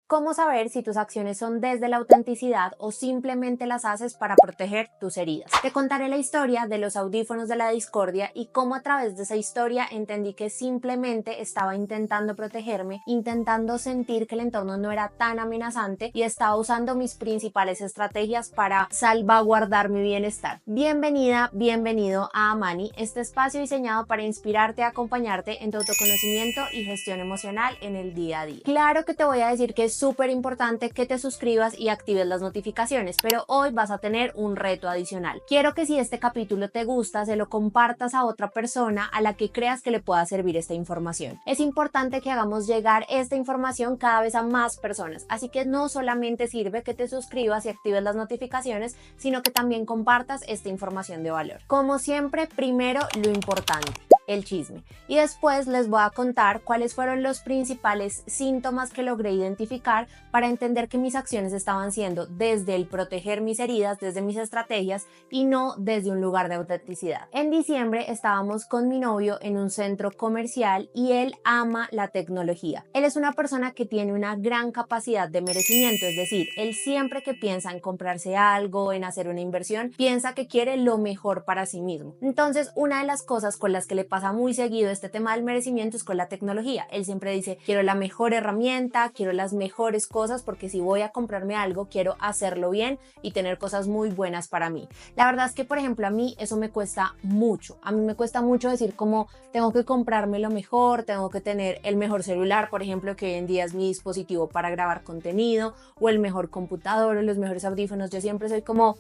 ¿Cómo saber si tus acciones son desde la autenticidad o simplemente las haces para proteger tus heridas? Te contaré la historia de los audífonos de la discordia y cómo a través de esa historia entendí que simplemente estaba intentando protegerme, intentando sentir que el entorno no era tan amenazante y estaba usando mis principales estrategias para salvaguardar mi bienestar. Bienvenida, bienvenido a Amani, este espacio diseñado para inspirarte y acompañarte en tu autoconocimiento y gestión emocional en el día a día. Claro que te voy a decir que es súper importante que te suscribas y actives las notificaciones, pero hoy vas a tener un reto adicional. Quiero que si este capítulo te gusta, se lo compartas a otra persona a la que creas que le pueda servir esta información. Es importante que hagamos llegar esta información cada vez a más personas, así que no solamente sirve que te suscribas y actives las notificaciones, sino que también compartas esta información de valor. Como siempre, primero lo importante, el chisme, y después les voy a contar cuáles fueron los principales síntomas que logré identificar para entender que mis acciones estaban siendo desde el proteger mis heridas, desde mis estrategias y no desde un lugar de autenticidad. En diciembre estábamos con mi novio en un centro comercial y él ama la tecnología. Él es una persona que tiene una gran capacidad de merecimiento, es decir, él siempre que piensa en comprarse algo, en hacer una inversión, piensa que quiere lo mejor para sí mismo. Entonces, una de las cosas con las que le pasa muy seguido este tema del merecimiento es con la tecnología. Él siempre dice, quiero la mejor herramienta, quiero las mejores cosas, porque si voy a comprarme algo, quiero hacerlo bien y tener cosas muy buenas para mí. La verdad es que, por ejemplo, a mí eso me cuesta mucho. A mí me cuesta mucho decir como tengo que comprarme lo mejor, tengo que tener el mejor celular, por ejemplo, que hoy en día es mi dispositivo para grabar contenido, o el mejor computador, o los mejores audífonos. Yo siempre soy como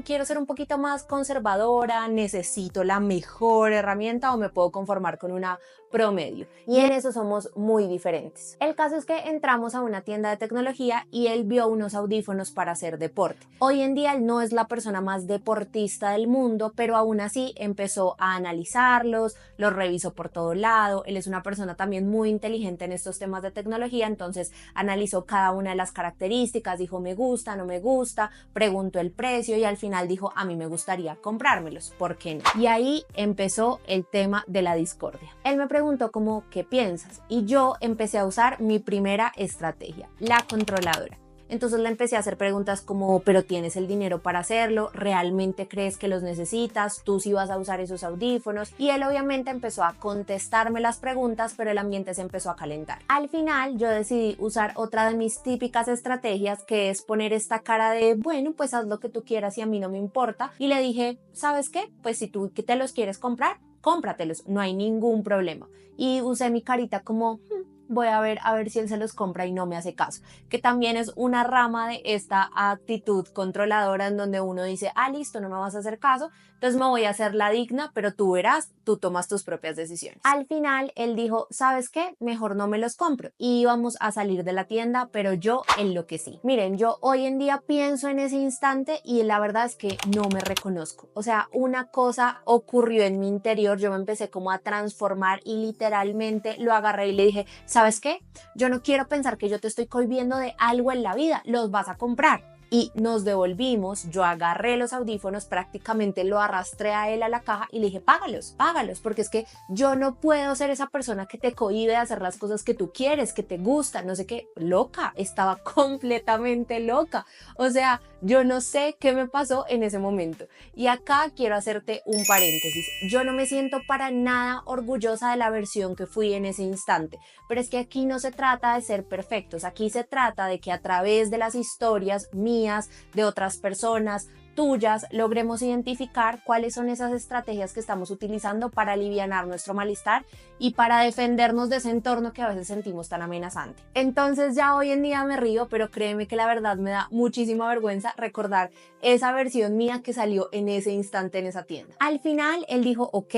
quiero ser un poquito más conservadora, necesito la mejor herramienta o me puedo conformar con una promedio. Y en eso somos muy diferentes. El caso es que entramos a una tienda de tecnología y él vio unos audífonos para hacer deporte. Hoy en día él no es la persona más deportista del mundo, pero aún así empezó a analizarlos, los revisó por todo lado. Él es una persona también muy inteligente en estos temas de tecnología, entonces analizó cada una de las características, dijo me gusta, no me gusta, preguntó el precio y al final dijo a mí me gustaría comprármelos, ¿por qué no? Y ahí empezó el tema de la discordia. Él me preguntó como ¿qué piensas? Y yo empecé a usar mi primera estrategia, la controladora. Entonces le empecé a hacer preguntas como, ¿pero tienes el dinero para hacerlo? ¿Realmente crees que los necesitas? ¿Tú sí vas a usar esos audífonos? Y él obviamente empezó a contestarme las preguntas, pero el ambiente se empezó a calentar. Al final yo decidí usar otra de mis típicas estrategias, que es poner esta cara de, bueno, pues haz lo que tú quieras y a mí no me importa. Y le dije, ¿sabes qué? Pues si tú te los quieres comprar, cómpratelos, no hay ningún problema. Y usé mi carita como voy a ver si él se los compra y no me hace caso, que también es una rama de esta actitud controladora en donde uno dice, listo, no me vas a hacer caso, entonces me voy a hacer la digna, pero tú verás, tú tomas tus propias decisiones. Al final él dijo, ¿sabes qué? Mejor no me los compro, y íbamos a salir de la tienda, pero yo enloquecí. Miren, yo hoy en día pienso en ese instante y la verdad es que no me reconozco. O sea, una cosa ocurrió en mi interior, yo me empecé como a transformar y literalmente lo agarré y le dije, ¿sabes qué? Yo no quiero pensar que yo te estoy cohibiendo de algo en la vida, los vas a comprar. Y nos devolvimos, yo agarré los audífonos, prácticamente lo arrastré a él a la caja y le dije, págalos, porque es que yo no puedo ser esa persona que te cohíbe de hacer las cosas que tú quieres, que te gustan, no sé qué, loca, estaba completamente loca. O sea, yo no sé qué me pasó en ese momento. Y acá quiero hacerte un paréntesis. Yo no me siento para nada orgullosa de la versión que fui en ese instante, pero es que aquí no se trata de ser perfectos, aquí se trata de que a través de las historias mías, de otras personas, tuyas, logremos identificar cuáles son esas estrategias que estamos utilizando para alivianar nuestro malestar y para defendernos de ese entorno que a veces sentimos tan amenazante. Entonces ya hoy en día me río, pero créeme que la verdad me da muchísima vergüenza recordar esa versión mía que salió en ese instante en esa tienda. Al final él dijo, ok,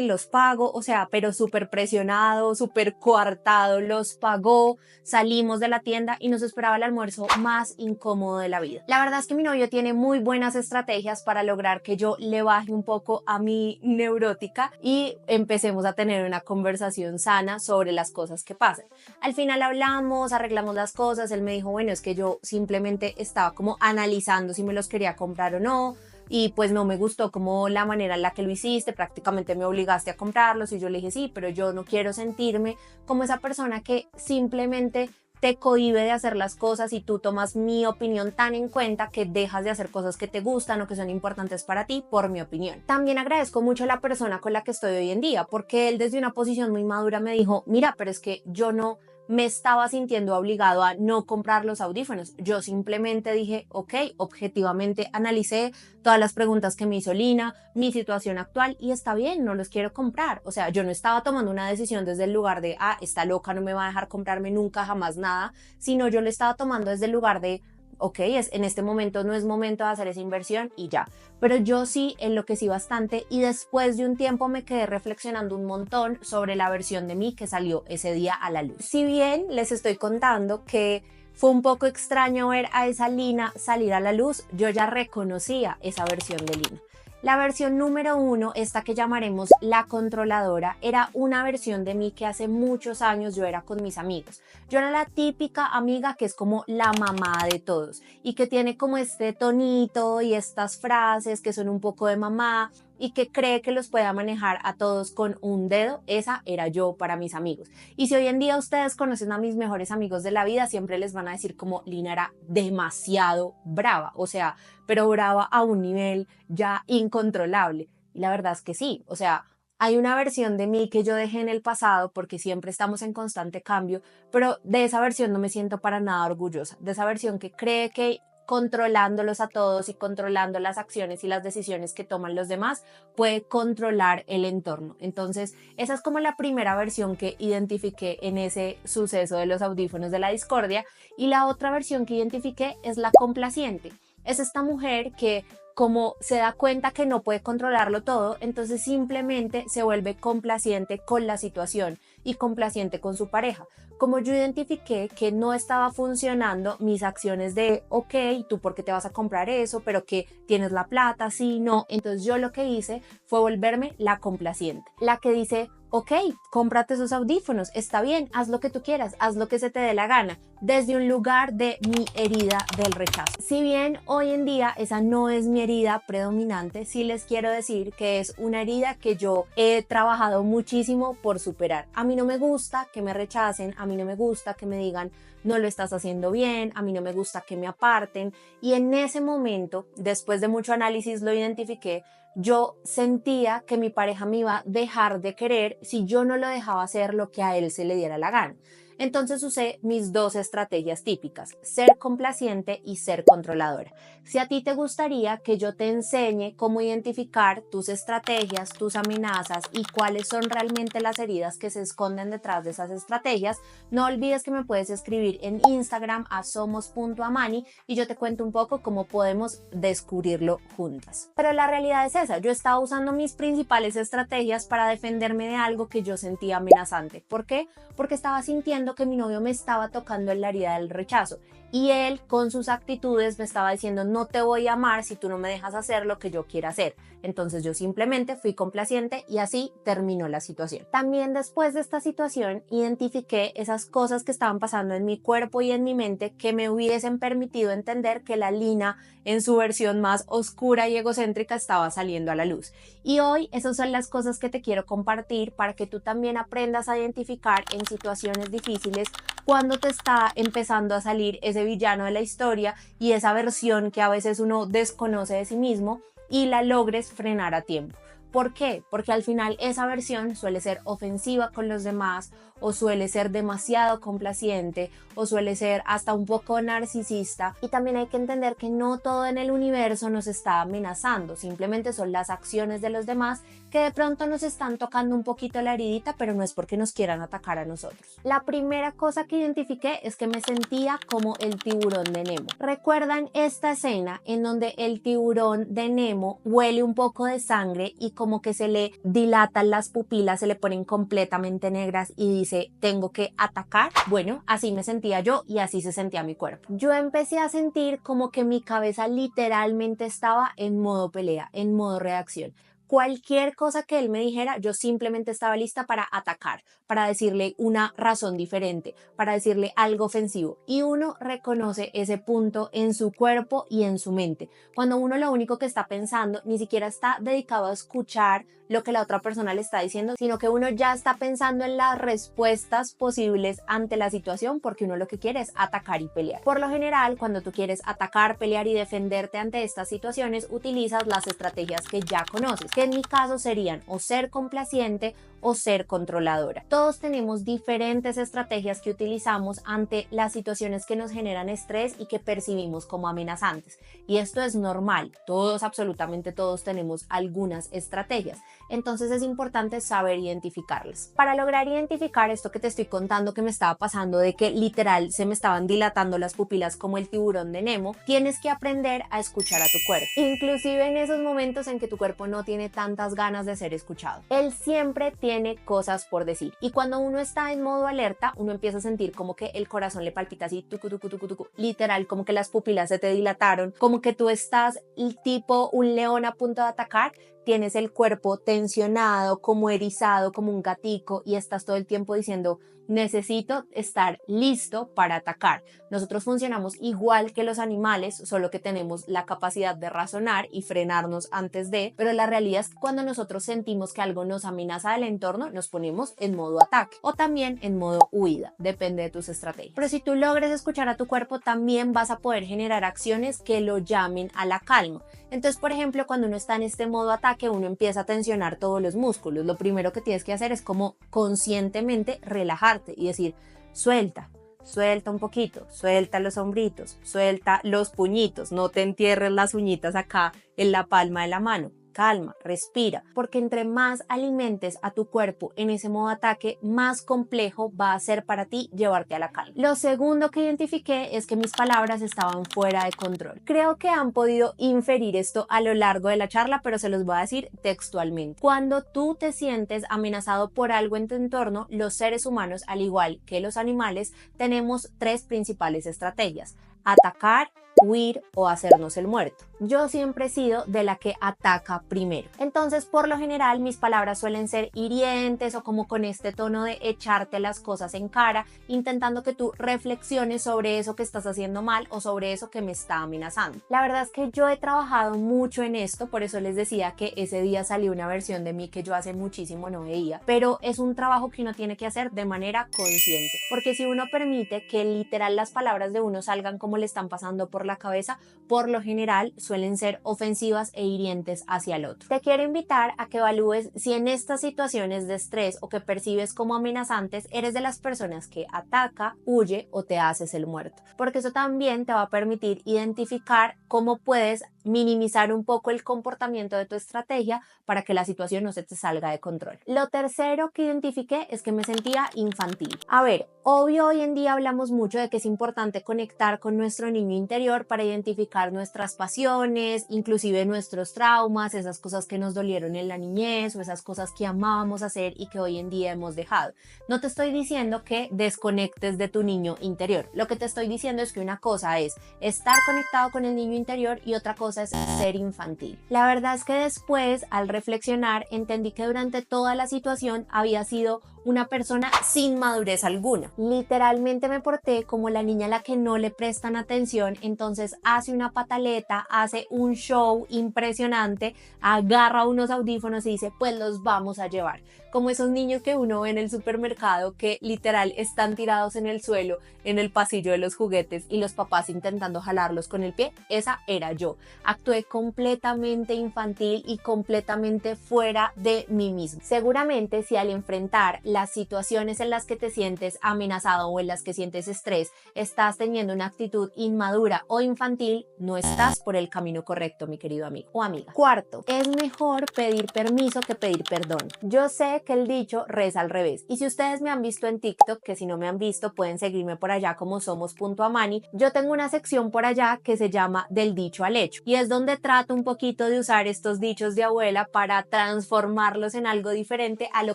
los pago, o sea, pero súper presionado, súper coartado, los pagó, salimos de la tienda y nos esperaba el almuerzo más incómodo de la vida. La verdad es que mi novio tiene muy buenas estrategias para lograr que yo le baje un poco a mi neurótica y empecemos a tener una conversación sana sobre las cosas que pasan. Al final hablamos, arreglamos las cosas, él me dijo, bueno, es que yo simplemente estaba como analizando si me los quería comprar o no, y pues no me gustó como la manera en la que lo hiciste, prácticamente me obligaste a comprarlos, y yo le dije sí, pero yo no quiero sentirme como esa persona que simplemente te cohíbe de hacer las cosas y tú tomas mi opinión tan en cuenta que dejas de hacer cosas que te gustan o que son importantes para ti por mi opinión. También agradezco mucho a la persona con la que estoy hoy en día, porque él desde una posición muy madura me dijo, mira, pero es que yo no me estaba sintiendo obligado a no comprar los audífonos. Yo simplemente dije, ok, objetivamente analicé todas las preguntas que me hizo Lina, mi situación actual y está bien, no los quiero comprar. O sea, yo no estaba tomando una decisión desde el lugar de, está loca, no me va a dejar comprarme nunca, jamás nada, sino yo lo estaba tomando desde el lugar de, ok, en este momento no es momento de hacer esa inversión y ya. Pero yo sí enloquecí bastante y después de un tiempo me quedé reflexionando un montón sobre la versión de mí que salió ese día a la luz. Si bien les estoy contando que fue un poco extraño ver a esa Lina salir a la luz, yo ya reconocía esa versión de Lina. La versión número 1, esta que llamaremos la controladora, era una versión de mí que hace muchos años yo era con mis amigos. Yo era la típica amiga que es como la mamá de todos y que tiene como este tonito y estas frases que son un poco de mamá y que cree que los pueda manejar a todos con un dedo. Esa era yo para mis amigos. Y si hoy en día ustedes conocen a mis mejores amigos de la vida, siempre les van a decir como Lina era demasiado brava, o sea, pero brava a un nivel ya incontrolable. Y la verdad es que sí, o sea, hay una versión de mí que yo dejé en el pasado porque siempre estamos en constante cambio, pero de esa versión no me siento para nada orgullosa, de esa versión que cree que controlándolos a todos y controlando las acciones y las decisiones que toman los demás, puede controlar el entorno. Entonces, esa es como la primera versión que identifiqué en ese suceso de los audífonos de la discordia. Y la otra versión que identifiqué es la complaciente. Es esta mujer que como se da cuenta que no puede controlarlo todo, entonces simplemente se vuelve complaciente con la situación y complaciente con su pareja. Como yo identifiqué que no estaba funcionando mis acciones de, ok, tú por qué te vas a comprar eso, pero que tienes la plata, sí, no, entonces yo lo que hice fue volverme la complaciente, la que dice, ok, cómprate esos audífonos, está bien, haz lo que tú quieras, haz lo que se te dé la gana, desde un lugar de mi herida del rechazo. Si bien hoy en día esa no es mi herida predominante, sí les quiero decir que es una herida que yo he trabajado muchísimo por superar. A mí no me gusta que me rechacen, a mí no me gusta que me digan no lo estás haciendo bien, a mí no me gusta que me aparten y en ese momento, después de mucho análisis lo identifiqué, yo sentía que mi pareja me iba a dejar de querer si yo no lo dejaba hacer lo que a él se le diera la gana. Entonces usé mis dos estrategias típicas, ser complaciente y ser controladora. Si a ti te gustaría que yo te enseñe cómo identificar tus estrategias, tus amenazas y cuáles son realmente las heridas que se esconden detrás de esas estrategias, no olvides que me puedes escribir en Instagram a somos.amani y yo te cuento un poco cómo podemos descubrirlo juntas. Pero la realidad es esa, yo estaba usando mis principales estrategias para defenderme de algo que yo sentía amenazante. ¿Por qué? Porque estaba sintiendo que mi novio me estaba tocando en la herida del rechazo y él con sus actitudes me estaba diciendo no te voy a amar si tú no me dejas hacer lo que yo quiera hacer. Entonces yo simplemente fui complaciente y así terminó la situación. También después de esta situación identifiqué esas cosas que estaban pasando en mi cuerpo y en mi mente que me hubiesen permitido entender que la Lina en su versión más oscura y egocéntrica estaba saliendo a la luz. Y hoy esas son las cosas que te quiero compartir para que tú también aprendas a identificar en situaciones difíciles cuando te está empezando a salir ese villano de la historia y esa versión que a veces uno desconoce de sí mismo y la logres frenar a tiempo. ¿Por qué? Porque al final esa versión suele ser ofensiva con los demás o suele ser demasiado complaciente o suele ser hasta un poco narcisista y también hay que entender que no todo en el universo nos está amenazando, simplemente son las acciones de los demás que de pronto nos están tocando un poquito la heridita, pero no es porque nos quieran atacar a nosotros. La primera cosa que identifiqué es que me sentía como el tiburón de Nemo. ¿Recuerdan esta escena en donde el tiburón de Nemo huele un poco de sangre y como que se le dilatan las pupilas, se le ponen completamente negras y dice tengo que atacar? Bueno, así me sentía yo y así se sentía mi cuerpo. Yo empecé a sentir como que mi cabeza literalmente estaba en modo pelea, en modo reacción. Cualquier cosa que él me dijera, yo simplemente estaba lista para atacar, para decirle una razón diferente, para decirle algo ofensivo. Y uno reconoce ese punto en su cuerpo y en su mente. Cuando uno lo único que está pensando ni siquiera está dedicado a escuchar lo que la otra persona le está diciendo, sino que uno ya está pensando en las respuestas posibles ante la situación, porque uno lo que quiere es atacar y pelear. Por lo general, cuando tú quieres atacar, pelear y defenderte ante estas situaciones, utilizas las estrategias que ya conoces, que en mi caso serían o ser complaciente o ser controladora. Todos tenemos diferentes estrategias que utilizamos ante las situaciones que nos generan estrés y que percibimos como amenazantes. Y esto es normal, todos, absolutamente todos tenemos algunas estrategias. Entonces es importante saber identificarlas. Para lograr identificar esto que te estoy contando que me estaba pasando, de que literal se me estaban dilatando las pupilas como el tiburón de Nemo, tienes que aprender a escuchar a tu cuerpo, inclusive en esos momentos en que tu cuerpo no tiene tantas ganas de ser escuchado. Él siempre tiene cosas por decir, y cuando uno está en modo alerta, uno empieza a sentir como que el corazón le palpita así, tucu, tucu, tucu, tucu, literal, como que las pupilas se te dilataron, como que tú estás tipo un león a punto de atacar. Tienes el cuerpo tensionado, como erizado, como un gatico, y estás todo el tiempo diciendo: necesito estar listo para atacar. Nosotros funcionamos igual que los animales, solo que tenemos la capacidad de razonar y frenarnos antes de, pero la realidad es que cuando nosotros sentimos que algo nos amenaza del entorno, nos ponemos en modo ataque o también en modo huida, depende de tus estrategias. Pero si tú logres escuchar a tu cuerpo, también vas a poder generar acciones que lo llamen a la calma. Entonces, por ejemplo, cuando uno está en este modo ataque, uno empieza a tensionar todos los músculos. Lo primero que tienes que hacer es como conscientemente relajarte y decir: suelta, suelta un poquito, suelta los hombritos, suelta los puñitos, no te entierres las uñitas acá en la palma de la mano. Calma, respira, porque entre más alimentes a tu cuerpo en ese modo ataque, más complejo va a ser para ti llevarte a la calma. Lo segundo que identifiqué es que mis palabras estaban fuera de control. Creo que han podido inferir esto a lo largo de la charla, pero se los voy a decir textualmente. Cuando tú te sientes amenazado por algo en tu entorno, los seres humanos, al igual que los animales, tenemos tres principales estrategias: atacar, huir o hacernos el muerto. Yo siempre he sido de la que ataca primero. Entonces, por lo general, mis palabras suelen ser hirientes o como con este tono de echarte las cosas en cara, intentando que tú reflexiones sobre eso que estás haciendo mal o sobre eso que me está amenazando. La verdad es que yo he trabajado mucho en esto, por eso les decía que ese día salió una versión de mí que yo hace muchísimo no veía, pero es un trabajo que uno tiene que hacer de manera consciente, porque si uno permite que literal las palabras de uno salgan como le están pasando por la cabeza, por lo general suelen ser ofensivas e hirientes hacia el otro. Te quiero invitar a que evalúes si en estas situaciones de estrés o que percibes como amenazantes eres de las personas que ataca, huye o te haces el muerto, porque eso también te va a permitir identificar cómo puedes minimizar un poco el comportamiento de tu estrategia para que la situación no se te salga de control. Lo tercero que identifiqué es que me sentía infantil. A ver, obvio, hoy en día hablamos mucho de que es importante conectar con nuestro niño interior para identificar nuestras pasiones, inclusive nuestros traumas, esas cosas que nos dolieron en la niñez o esas cosas que amábamos hacer y que hoy en día hemos dejado. No te estoy diciendo que desconectes de tu niño interior. Lo que te estoy diciendo es que una cosa es estar conectado con el niño interior y otra cosa es ser infantil. La verdad es que después, al reflexionar, entendí que durante toda la situación había sido una persona sin madurez alguna. Literalmente me porté como la niña a la que no le prestan atención, entonces hace una pataleta, hace un show impresionante, agarra unos audífonos y dice: pues los vamos a llevar. Como esos niños que uno ve en el supermercado que literal están tirados en el suelo, en el pasillo de los juguetes y los papás intentando jalarlos con el pie. Esa era yo. Actué completamente infantil y completamente fuera de mí mismo. Seguramente si al enfrentar las situaciones en las que te sientes amenazado o en las que sientes estrés, estás teniendo una actitud inmadura o infantil, no estás por el camino correcto, mi querido amigo o amiga. Cuarto, es mejor pedir permiso que pedir perdón. Yo sé que el dicho reza al revés, y si ustedes me han visto en TikTok, que si no me han visto pueden seguirme por allá como somos.amani, yo tengo una sección por allá que se llama Del dicho al hecho, y es donde trato un poquito de usar estos dichos de abuela para transformarlos en algo diferente a lo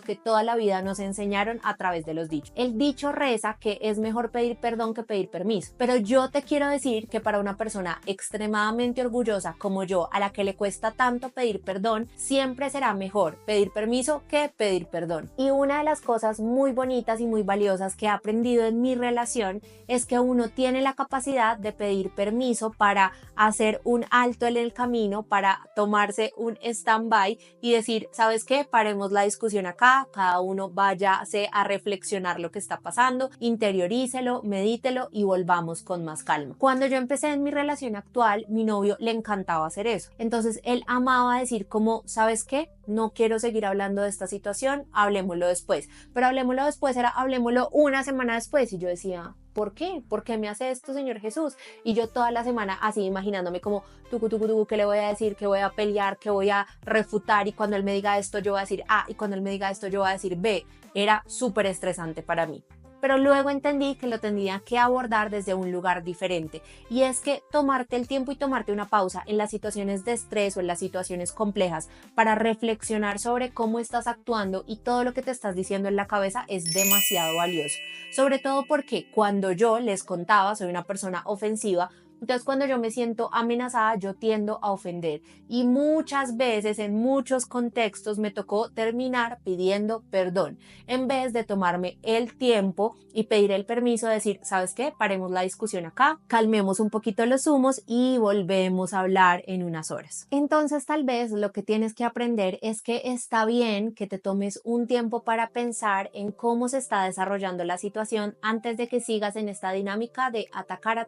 que toda la vida nos enseñaron a través de los dichos. El dicho reza que es mejor pedir perdón que pedir permiso, pero yo te quiero decir que para una persona extremadamente orgullosa como yo, a la que le cuesta tanto pedir perdón, siempre será mejor pedir permiso que pedir perdón. Y una de las cosas muy bonitas y muy valiosas que he aprendido en mi relación es que uno tiene la capacidad de pedir permiso para hacer un alto en el camino, para tomarse un stand-by y decir, ¿sabes qué? Paremos la discusión acá, cada uno váyase a reflexionar lo que está pasando, interiorícelo, medítelo y volvamos con más calma. Cuando yo empecé en mi relación actual, mi novio le encantaba hacer eso. Entonces él amaba decir como, ¿sabes qué? No quiero seguir hablando de esta situación, hablemoslo después. Pero hablemoslo después era hablemoslo una semana después y yo decía, ¿por qué? ¿Por qué me hace esto, Señor Jesús? Y yo toda la semana así imaginándome como, ¿qué le voy a decir? ¿Qué voy a pelear? ¿Qué voy a refutar? Y cuando él me diga esto, yo voy a decir A. Y cuando él me diga esto, yo voy a decir B. Era súper estresante para mí. Pero luego entendí que lo tendría que abordar desde un lugar diferente, y es que tomarte el tiempo y tomarte una pausa en las situaciones de estrés o en las situaciones complejas para reflexionar sobre cómo estás actuando y todo lo que te estás diciendo en la cabeza es demasiado valioso, sobre todo porque cuando yo les contaba soy una persona ofensiva. Entonces cuando yo me siento amenazada yo tiendo a ofender y muchas veces en muchos contextos me tocó terminar pidiendo perdón en vez de tomarme el tiempo y pedir el permiso de decir, ¿sabes qué? Paremos la discusión acá, calmemos un poquito los humos y volvemos a hablar en unas horas. Entonces tal vez lo que tienes que aprender es que está bien que te tomes un tiempo para pensar en cómo se está desarrollando la situación antes de que sigas en esta dinámica de atacar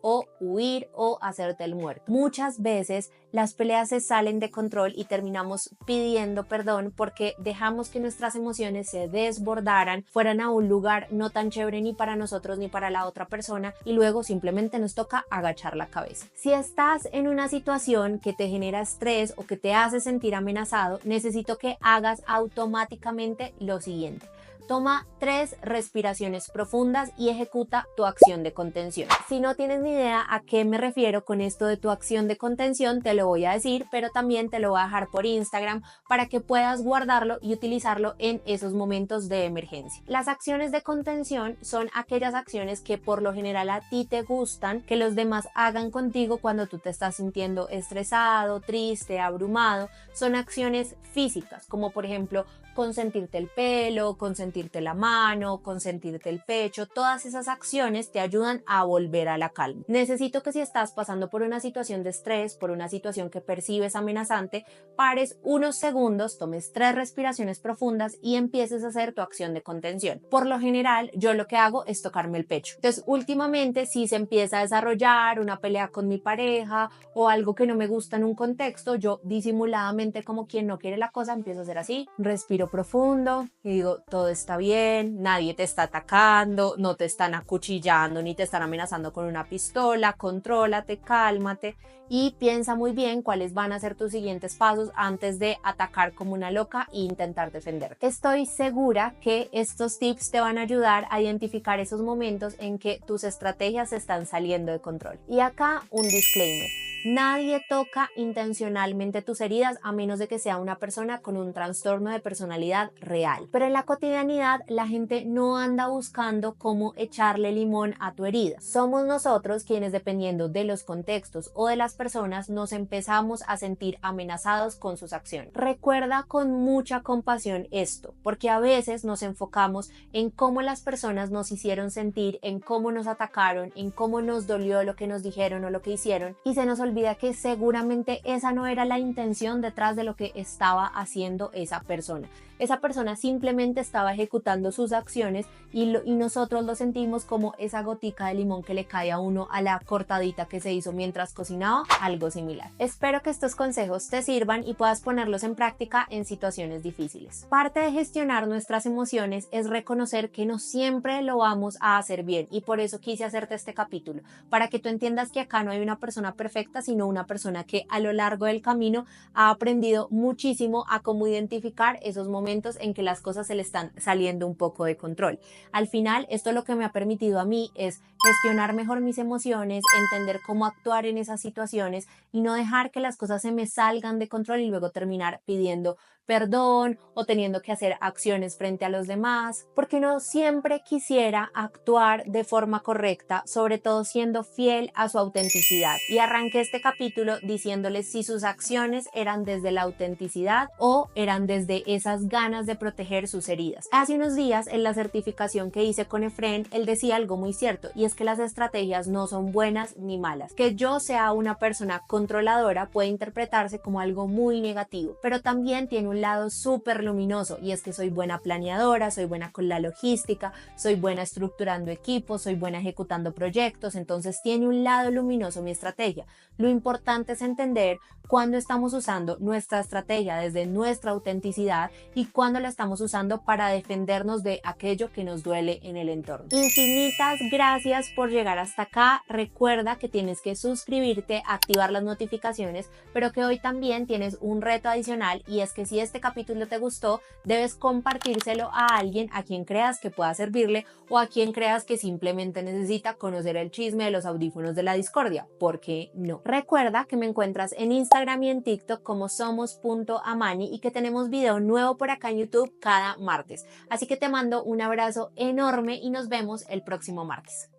o huir o hacerte el muerto. Muchas veces las peleas se salen de control y terminamos pidiendo perdón porque dejamos que nuestras emociones se desbordaran, fueran a un lugar no tan chévere ni para nosotros ni para la otra persona y luego simplemente nos toca agachar la cabeza. Si estás en una situación que te genera estrés o que te hace sentir amenazado, necesito que hagas automáticamente lo siguiente. Toma 3 respiraciones profundas y ejecuta tu acción de contención. Si no tienes ni idea a qué me refiero con esto de tu acción de contención, te lo voy a decir, pero también te lo voy a dejar por Instagram para que puedas guardarlo y utilizarlo en esos momentos de emergencia. Las acciones de contención son aquellas acciones que por lo general a ti te gustan que los demás hagan contigo cuando tú te estás sintiendo estresado, triste, abrumado. Son acciones físicas, como por ejemplo consentirte el pelo, consentirte la mano, consentirte el pecho. Todas esas acciones te ayudan a volver a la calma. Necesito que si estás pasando por una situación de estrés, por una situación que percibes amenazante, pares unos segundos, tomes 3 respiraciones profundas y empieces a hacer tu acción de contención. Por lo general, yo lo que hago es tocarme el pecho. Entonces, últimamente, si se empieza a desarrollar una pelea con mi pareja o algo que no me gusta en un contexto, yo disimuladamente, como quien no quiere la cosa, empiezo a hacer así, respiro profundo y digo, todo está bien, nadie te está atacando, no te están acuchillando ni te están amenazando con una pistola, contrólate, cálmate y piensa muy bien cuáles van a ser tus siguientes pasos antes de atacar como una loca e intentar defenderte. Estoy segura que estos tips te van a ayudar a identificar esos momentos en que tus estrategias están saliendo de control. Y acá un disclaimer. Nadie toca intencionalmente tus heridas a menos de que sea una persona con un trastorno de personalidad real. Pero en la cotidianidad la gente no anda buscando cómo echarle limón a tu herida. Somos nosotros quienes, dependiendo de los contextos o de las personas, nos empezamos a sentir amenazados con sus acciones. Recuerda con mucha compasión esto, porque a veces nos enfocamos en cómo las personas nos hicieron sentir, en cómo nos atacaron, en cómo nos dolió lo que nos dijeron o lo que hicieron y se nos olvida que seguramente esa no era la intención detrás de lo que estaba haciendo esa persona. Esa persona simplemente estaba ejecutando sus acciones y nosotros lo sentimos como esa gotica de limón que le cae a uno a la cortadita que se hizo mientras cocinaba, algo similar. Espero que estos consejos te sirvan y puedas ponerlos en práctica en situaciones difíciles. Parte de gestionar nuestras emociones es reconocer que no siempre lo vamos a hacer bien y por eso quise hacerte este capítulo, para que tú entiendas que acá no hay una persona perfecta, sino una persona que a lo largo del camino ha aprendido muchísimo a cómo identificar esos momentos en que las cosas se le están saliendo un poco de control. Al final, esto lo que me ha permitido a mí es gestionar mejor mis emociones, entender cómo actuar en esas situaciones y no dejar que las cosas se me salgan de control y luego terminar pidiendo perdón o teniendo que hacer acciones frente a los demás, porque uno siempre quisiera actuar de forma correcta, sobre todo siendo fiel a su autenticidad. Y arranqué este capítulo diciéndoles si sus acciones eran desde la autenticidad o eran desde esas ganas de proteger sus heridas. Hace unos días en la certificación que hice con Efren, él decía algo muy cierto, y es que las estrategias no son buenas ni malas. Que yo sea una persona controladora puede interpretarse como algo muy negativo, pero también tiene un lado súper luminoso, y es que soy buena planeadora, soy buena con la logística, soy buena estructurando equipos, soy buena ejecutando proyectos, entonces tiene un lado luminoso mi estrategia. Lo importante es entender cuándo estamos usando nuestra estrategia desde nuestra autenticidad y cuándo la estamos usando para defendernos de aquello que nos duele en el entorno. Infinitas gracias por llegar hasta acá. Recuerda que tienes que suscribirte, activar las notificaciones, pero que hoy también tienes un reto adicional, y es que si este capítulo te gustó, debes compartírselo a alguien a quien creas que pueda servirle o a quien creas que simplemente necesita conocer el chisme de los audífonos de la discordia. ¿Por qué no? Recuerda que me encuentras en Instagram y en TikTok como somos.amani y que tenemos video nuevo por acá en YouTube cada martes. Así que te mando un abrazo enorme y nos vemos el próximo martes.